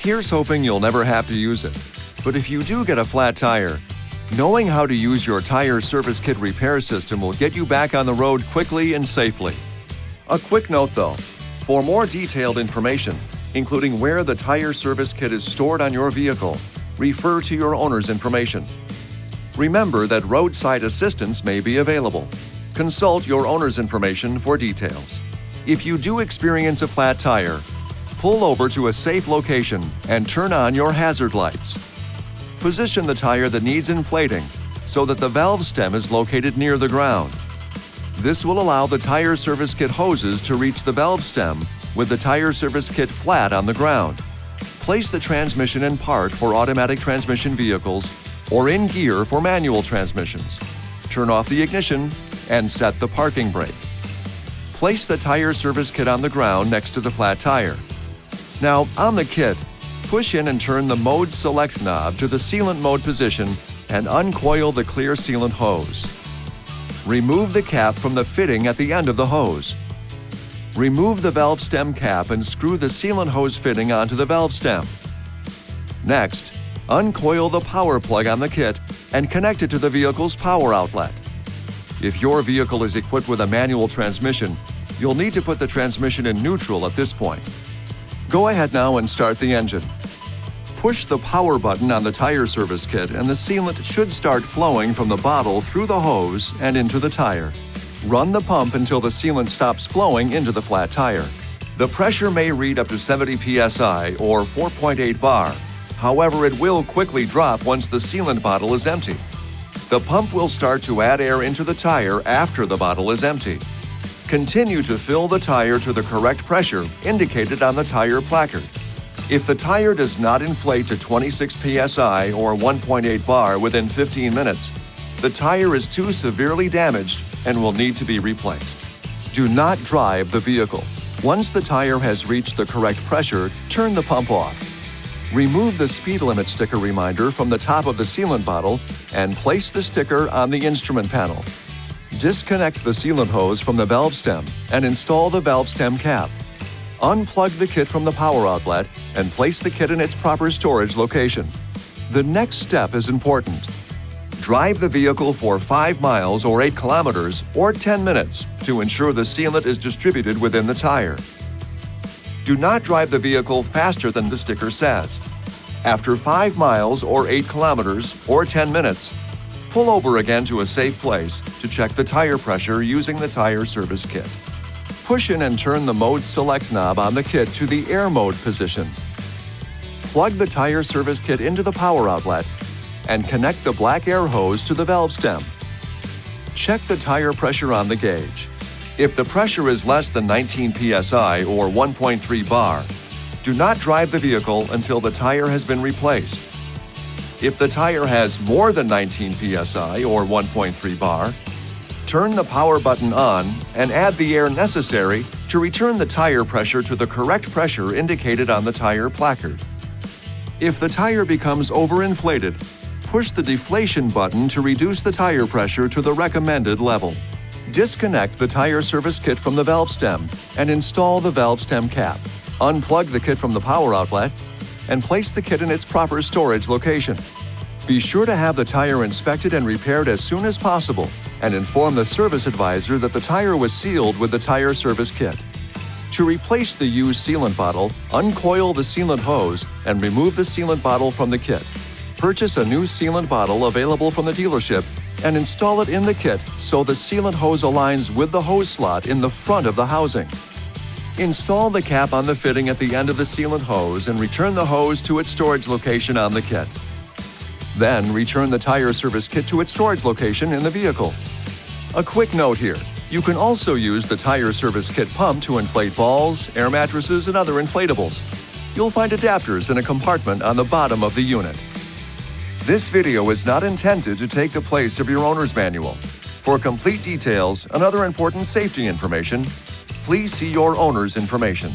Here's hoping you'll never have to use it. But if you do get a flat tire, knowing how to use your tire service kit repair system will get you back on the road quickly and safely. A quick note though, for more detailed information, including where the tire service kit is stored on your vehicle, refer to your owner's information. Remember that roadside assistance may be available. Consult your owner's information for details. If you do experience a flat tire, pull over to a safe location and turn on your hazard lights. Position the tire that needs inflating so that the valve stem is located near the ground. This will allow the tire service kit hoses to reach the valve stem with the tire service kit flat on the ground. Place the transmission in park for automatic transmission vehicles or in gear for manual transmissions. Turn off the ignition and set the parking brake. Place the tire service kit on the ground next to the flat tire. Now, on the kit, push in and turn the Mode Select knob to the sealant mode position and uncoil the clear sealant hose. Remove the cap from the fitting at the end of the hose. Remove the valve stem cap and screw the sealant hose fitting onto the valve stem. Next, uncoil the power plug on the kit and connect it to the vehicle's power outlet. If your vehicle is equipped with a manual transmission, you'll need to put the transmission in neutral at this point. Go ahead now and start the engine. Push the power button on the tire service kit and the sealant should start flowing from the bottle through the hose and into the tire. Run the pump until the sealant stops flowing into the flat tire. The pressure may read up to 70 psi or 4.8 bar. However, it will quickly drop once the sealant bottle is empty. The pump will start to add air into the tire after the bottle is empty. Continue to fill the tire to the correct pressure indicated on the tire placard. If the tire does not inflate to 26 psi or 1.8 bar within 15 minutes, the tire is too severely damaged and will need to be replaced. Do not drive the vehicle. Once the tire has reached the correct pressure, turn the pump off. Remove the speed limit sticker reminder from the top of the sealant bottle and place the sticker on the instrument panel. Disconnect the sealant hose from the valve stem and install the valve stem cap. Unplug the kit from the power outlet and place the kit in its proper storage location. The next step is important. Drive the vehicle for 5 miles or 8 kilometers or 10 minutes to ensure the sealant is distributed within the tire. Do not drive the vehicle faster than the sticker says. After 5 miles or 8 kilometers or 10 minutes, pull over again to a safe place to check the tire pressure using the tire service kit. Push in and turn the Mode Select knob on the kit to the Air Mode position. Plug the tire service kit into the power outlet and connect the black air hose to the valve stem. Check the tire pressure on the gauge. If the pressure is less than 19 psi or 1.3 bar, do not drive the vehicle until the tire has been replaced. If the tire has more than 19 psi or 1.3 bar, turn the power button on and add the air necessary to return the tire pressure to the correct pressure indicated on the tire placard. If the tire becomes overinflated, push the deflation button to reduce the tire pressure to the recommended level. Disconnect the tire service kit from the valve stem and install the valve stem cap. Unplug the kit from the power outlet and place the kit in its proper storage location. Be sure to have the tire inspected and repaired as soon as possible and inform the service advisor that the tire was sealed with the tire service kit. To replace the used sealant bottle, uncoil the sealant hose and remove the sealant bottle from the kit. Purchase a new sealant bottle available from the dealership and install it in the kit so the sealant hose aligns with the hose slot in the front of the housing. Install the cap on the fitting at the end of the sealant hose and return the hose to its storage location on the kit. Then return the tire service kit to its storage location in the vehicle. A quick note here, you can also use the tire service kit pump to inflate balls, air mattresses, and other inflatables. You'll find adapters in a compartment on the bottom of the unit. This video is not intended to take the place of your owner's manual. For complete details and other important safety information, please see your owner's information.